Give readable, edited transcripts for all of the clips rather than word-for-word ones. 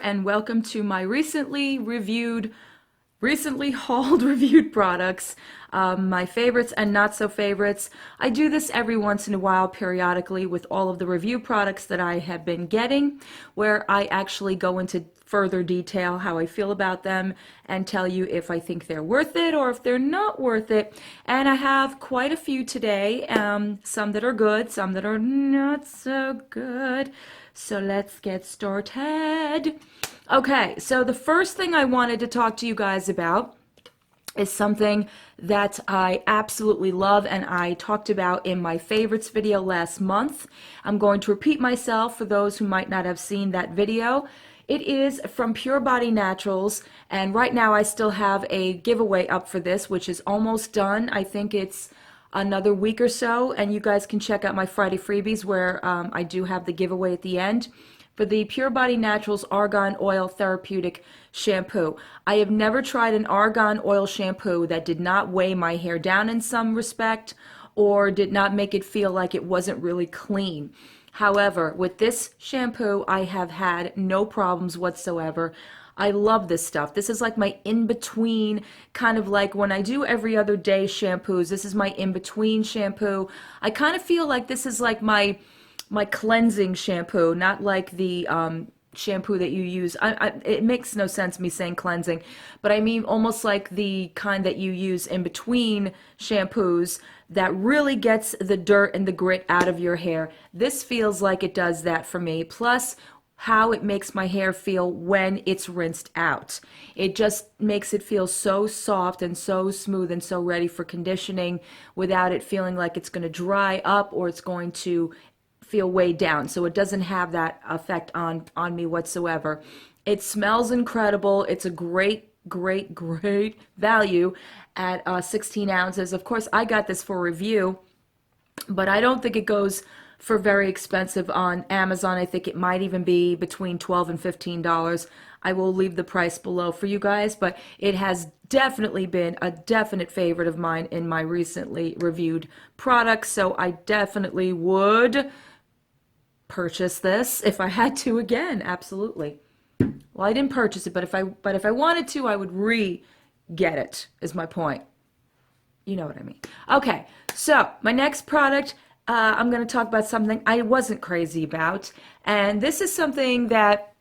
and welcome to my recently hauled reviewed products, my favorites and not so favorites. I do this every once in a while periodically with all of the review products that I have been getting, where I actually go into further detail how I feel about them and tell you if I think they're worth it or if they're not worth it. And I have quite a few today, some that are good, some that are not so good. So let's get started. Okay, so the first thing I wanted to talk to you guys about is something that I absolutely love and I talked about in my favorites video last month. I'm going to repeat myself for those who might not have seen that video. It is from Pure Body Naturals, and right now I still have a giveaway up for this, which is almost done. I think it's another week or so, and you guys can check out my Friday freebies where I do have the giveaway at the end for the Pure Body Naturals Argan Oil Therapeutic Shampoo. I have never tried an argan oil shampoo that did not weigh my hair down in some respect or did not make it feel like it wasn't really clean. However, with this shampoo, I have had no problems whatsoever. I love this stuff. This is like my in-between, kind of like when I do every other day shampoos, this is my in-between shampoo. I kind of feel like this is like my cleansing shampoo, not like the shampoo that you use. It makes no sense me saying cleansing, but I mean almost like the kind that you use in between shampoos that really gets the dirt and the grit out of your hair. This feels like it does that for me. Plus, how it makes my hair feel when it's rinsed out. It just makes it feel so soft and so smooth and so ready for conditioning without it feeling like it's going to dry up or it's going to feel weighed down. So it doesn't have that effect on me whatsoever. It smells incredible. It's a great value at 16 ounces. Of course, I got this for review, but I don't think it goes for very expensive on Amazon. I think it might even be between $12 and $15. I will leave the price below for you guys, but it has definitely been a definite favorite of mine in my recently reviewed products, so I definitely would purchase this if I had to again. Absolutely. Well, I didn't purchase it, but if I wanted to, I would get it, is my point. You know what I mean. Okay, so my next product, I'm going to talk about something I wasn't crazy about, and this is something that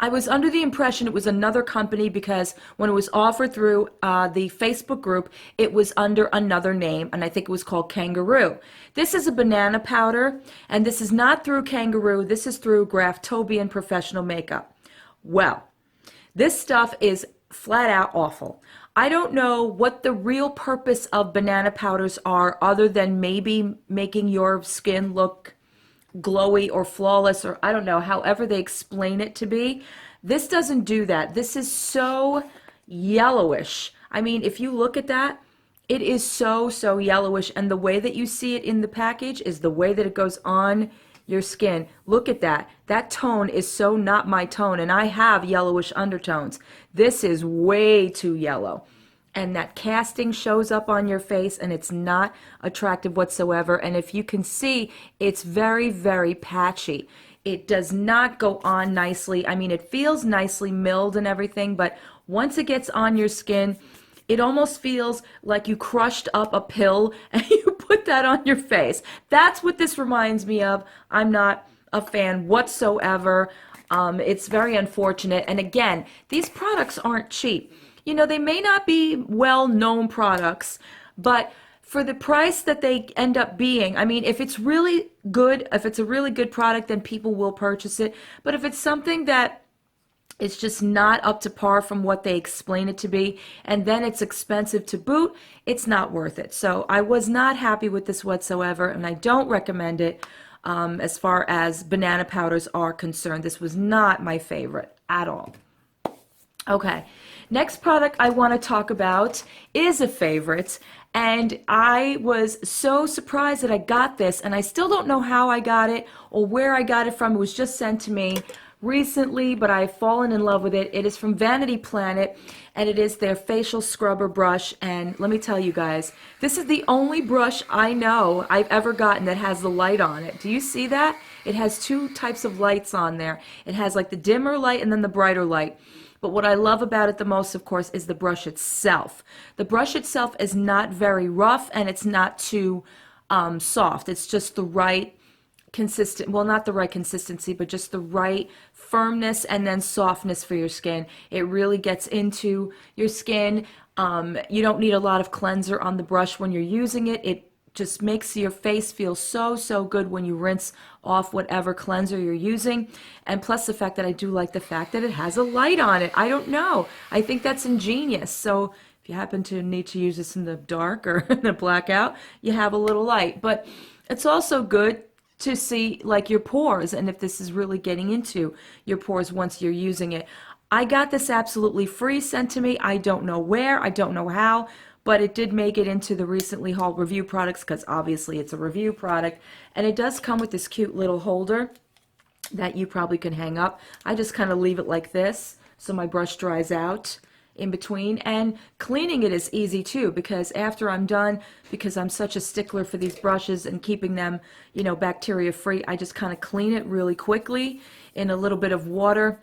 I was under the impression it was another company because when it was offered through the Facebook group, it was under another name, and I think it was called Kangaroo. This is a banana powder, and this is not through Kangaroo. This is through Graftobian Professional Makeup. Well, this stuff is flat out awful. I don't know what the real purpose of banana powders are other than maybe making your skin look glowy or flawless, or I don't know, however they explain it to be. This doesn't do that. This is so yellowish. I mean, if you look at that, it is so yellowish, and the way that you see it in the package is the way that it goes on your skin. Look at that. That tone is so not my tone, and I have yellowish undertones. This is way too yellow. And that casting shows up on your face, and it's not attractive whatsoever. And if you can see, it's very patchy. It does not go on nicely. I mean, it feels nicely milled and everything, but once it gets on your skin, it almost feels like you crushed up a pill and you put that on your face. That's what this reminds me of. I'm not a fan whatsoever. It's very unfortunate. And again, these products aren't cheap. You know, they may not be well-known products, but for the price that they end up being, I mean, if it's really good, if it's a really good product, then people will purchase it. But if it's something that it's just not up to par from what they explain it to be, and then it's expensive to boot, it's not worth it. So I was not happy with this whatsoever, and I don't recommend it as far as banana powders are concerned. This was not my favorite at all. Okay, next product I want to talk about is a favorite, and I was so surprised that I got this, and I still don't know how I got it or where I got it from. It was just sent to me recently, but I've fallen in love with it. It is from Vanity Planet, and it is their facial scrubber brush. And let me tell you guys, this is the only brush I know I've ever gotten that has the light on it. Do you see that? It has two types of lights on there. It has like the dimmer light and then the brighter light. But what I love about it the most, of course, is the brush itself. The brush itself is not very rough and it's not too soft. It's just the right consistent, well, not the right consistency, but just the right firmness and then softness for your skin. It really gets into your skin. You don't need a lot of cleanser on the brush when you're using it. It just makes your face feel so, so good when you rinse off whatever cleanser you're using. And plus the fact that I do like the fact that it has a light on it. I don't know. I think that's ingenious. So if you happen to need to use this in the dark or in a blackout, you have a little light. But it's also good to see like your pores and if this is really getting into your pores once you're using it. I got this absolutely free sent to me. I don't know where, I don't know how, but it did make it into the recently hauled review products because obviously it's a review product. And it does come with this cute little holder that you probably can hang up. I just kind of leave it like this so my brush dries out in between, and cleaning it is easy too because after I'm done, because I'm such a stickler for these brushes and keeping them, you know, bacteria free, I just kind of clean it really quickly in a little bit of water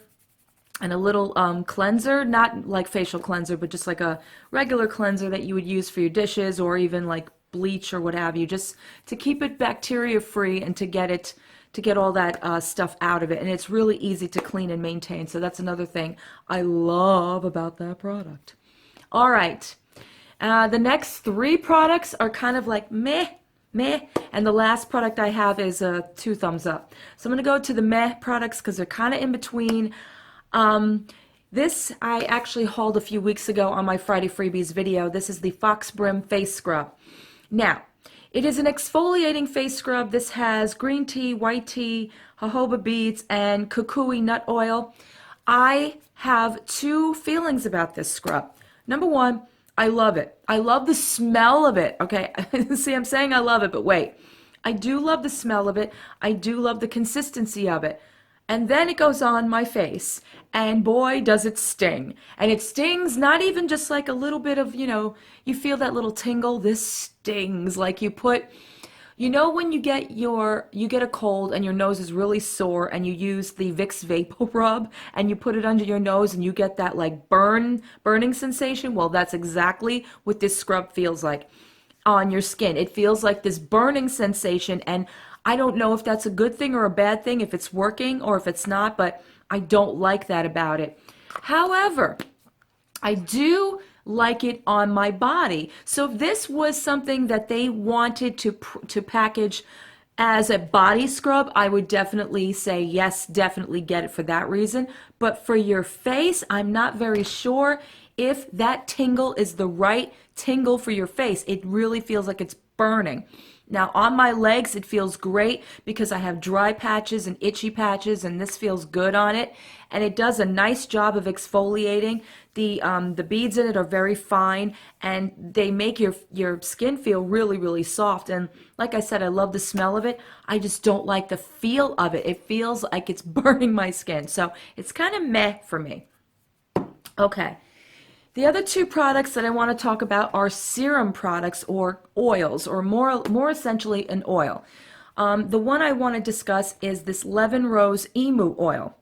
and a little cleanser, not like facial cleanser, but just like a regular cleanser that you would use for your dishes or even like bleach or what have you, just to keep it bacteria free and to get all that stuff out of it. And it's really easy to clean and maintain. So that's another thing I love about that product. All right. The next three products are kind of like meh, meh. And the last product I have is 2 thumbs up. So I'm going to go to the meh products because they're kind of in between. This I actually hauled a few weeks ago on my Friday Freebies video. This is the Fox Brim Face Scrub. Now, it is an exfoliating face scrub. This has green tea, white tea, jojoba beads, and kukui nut oil. I have two feelings about this scrub. Number one, I love it. I love the smell of it. Okay, see, I'm saying I love it, but wait. I do love the smell of it. I do love the consistency of it. And then it goes on my face, and boy, does it sting. And it stings not even just like a little bit of, you know, you feel that little tingle. This stings like you put, you know, when you get a cold and your nose is really sore and you use the Vicks Vapor Rub and you put it under your nose and you get that like burning sensation. Well, that's exactly what this scrub feels like on your skin. It feels like this burning sensation, and I don't know if that's a good thing or a bad thing, if it's working or if it's not, but I don't like that about it. However, I do like it on my body. So if this was something that they wanted to package as a body scrub, I would definitely say yes, definitely get it for that reason. But for your face, I'm not very sure if that tingle is the right tingle for your face. It really feels like it's burning. Now on my legs it feels great because I have dry patches and itchy patches, and this feels good on it, and it does a nice job of exfoliating. The beads in it are very fine, and they make your skin feel really, really soft. And like I said, I love the smell of it. I just don't like the feel of it. It feels like it's burning my skin, so it's kind of meh for me. Okay. The other two products that I want to talk about are serum products or oils, or more essentially an oil. The one I want to discuss is this Lemon Rose Emu Oil.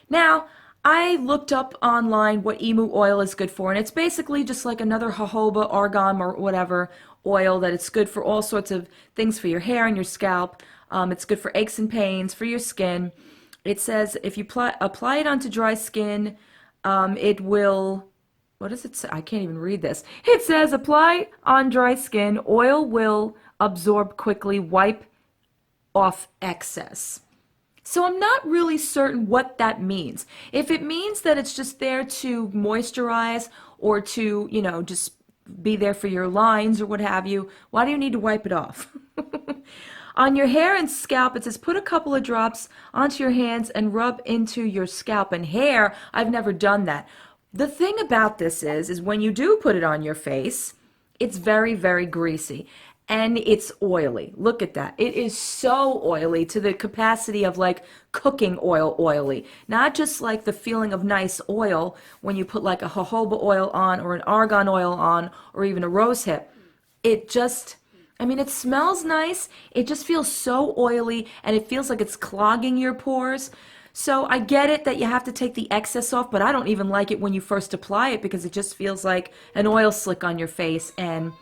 Now, I looked up online what Emu Oil is good for, and it's basically just like another jojoba, argan, or whatever oil that it's good for all sorts of things for your hair and your scalp. It's good for aches and pains, for your skin. It says if you apply it onto dry skin, it will... What does it say? I can't even read this. It says apply on dry skin. Oil will absorb quickly. Wipe off excess. So I'm not really certain what that means. If it means that it's just there to moisturize or to, you know, just be there for your lines or what have you, why do you need to wipe it off? On your hair and scalp, it says put a couple of drops onto your hands and rub into your scalp and hair. I've never done that. The thing about this is when you do put it on your face, it's very, very greasy and it's oily. Look at that. It is so oily to the capacity of like cooking oil oily. Not just like the feeling of nice oil when you put like a jojoba oil on or an argan oil on or even a rose hip. It just, I mean, it smells nice. It just feels so oily and it feels like it's clogging your pores. So I get it that you have to take the excess off, but I don't even like it when you first apply it because it just feels like an oil slick on your face. And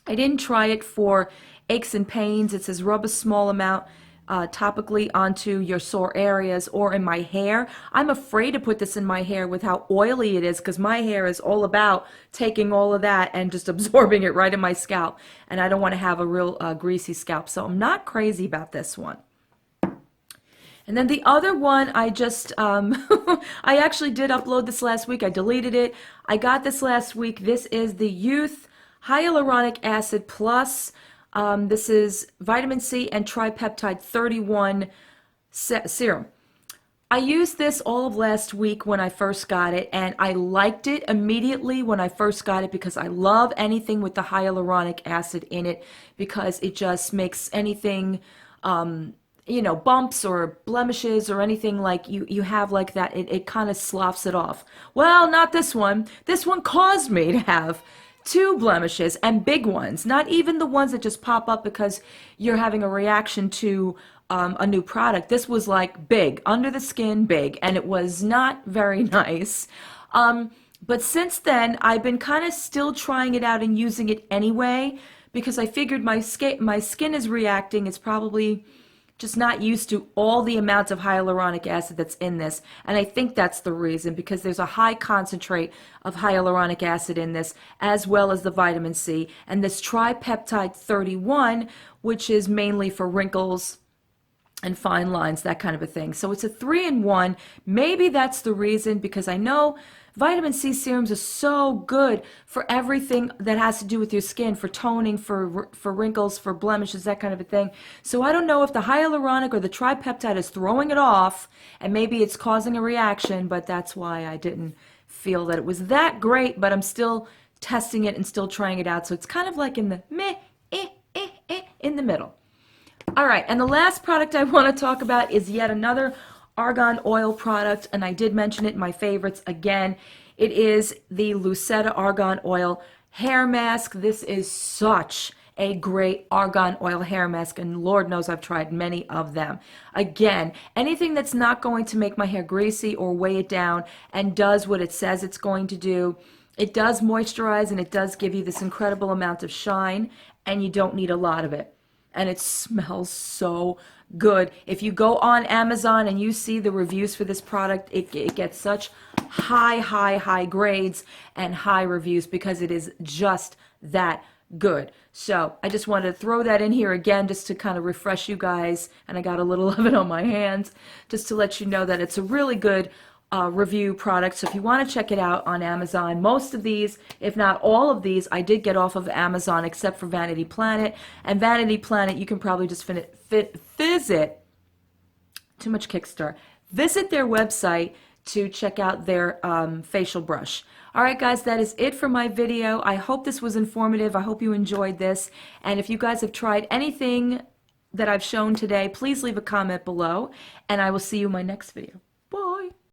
I didn't try it for aches and pains. It says rub a small amount topically onto your sore areas or in my hair. I'm afraid to put this in my hair with how oily it is because my hair is all about taking all of that and just absorbing it right in my scalp. And I don't want to have a real greasy scalp. So I'm not crazy about this one. And then the other one, I just, I actually did upload this last week. I deleted it. I got this last week. This is the Youth Hyaluronic Acid Plus. This is vitamin C and tripeptide 31 serum. I used this all of last week when I first got it, and I liked it immediately when I first got it because I love anything with the hyaluronic acid in it because it just makes anything, you know, bumps or blemishes or anything like you have like that, it kind of sloughs it off. Well, not this one. This one caused me to have two blemishes and big ones, not even the ones that just pop up because you're having a reaction to a new product. This was like big, under the skin, big, and it was not very nice. But since then, I've been kind of still trying it out and using it anyway because I figured my skin is reacting. It's probably just not used to all the amounts of hyaluronic acid that's in this. And I think that's the reason because there's a high concentrate of hyaluronic acid in this as well as the vitamin C. And this tripeptide 31, which is mainly for wrinkles and fine lines, that kind of a thing. So it's a 3-in-1. Maybe that's the reason because I know vitamin C serums are so good for everything that has to do with your skin, for toning, for wrinkles, for blemishes, that kind of a thing. So I don't know if the hyaluronic or the tripeptide is throwing it off and maybe it's causing a reaction, but that's why I didn't feel that it was that great, but I'm still testing it and still trying it out. So it's kind of like in the meh, in the middle. All right, and the last product I want to talk about is yet another argan oil product, and I did mention it in my favorites again. It is the Lucetta Argan Oil Hair Mask. This is such a great argan oil hair mask, and Lord knows I've tried many of them. Again, anything that's not going to make my hair greasy or weigh it down and does what it says it's going to do. It does moisturize and it does give you this incredible amount of shine, and you don't need a lot of it. And it smells so good. If you go on Amazon and you see the reviews for this product, it gets such high grades and high reviews because it is just that good. So I just wanted to throw that in here again just to kind of refresh you guys. And I got a little of it on my hands just to let you know that it's a really good review product. So if you want to check it out on Amazon, most of these, if not all of these, I did get off of Amazon except for Vanity Planet. And Vanity Planet, you can probably just visit, too much Kickstarter, visit their website to check out their facial brush. All right, guys, that is it for my video. I hope this was informative. I hope you enjoyed this. And if you guys have tried anything that I've shown today, please leave a comment below, and I will see you in my next video.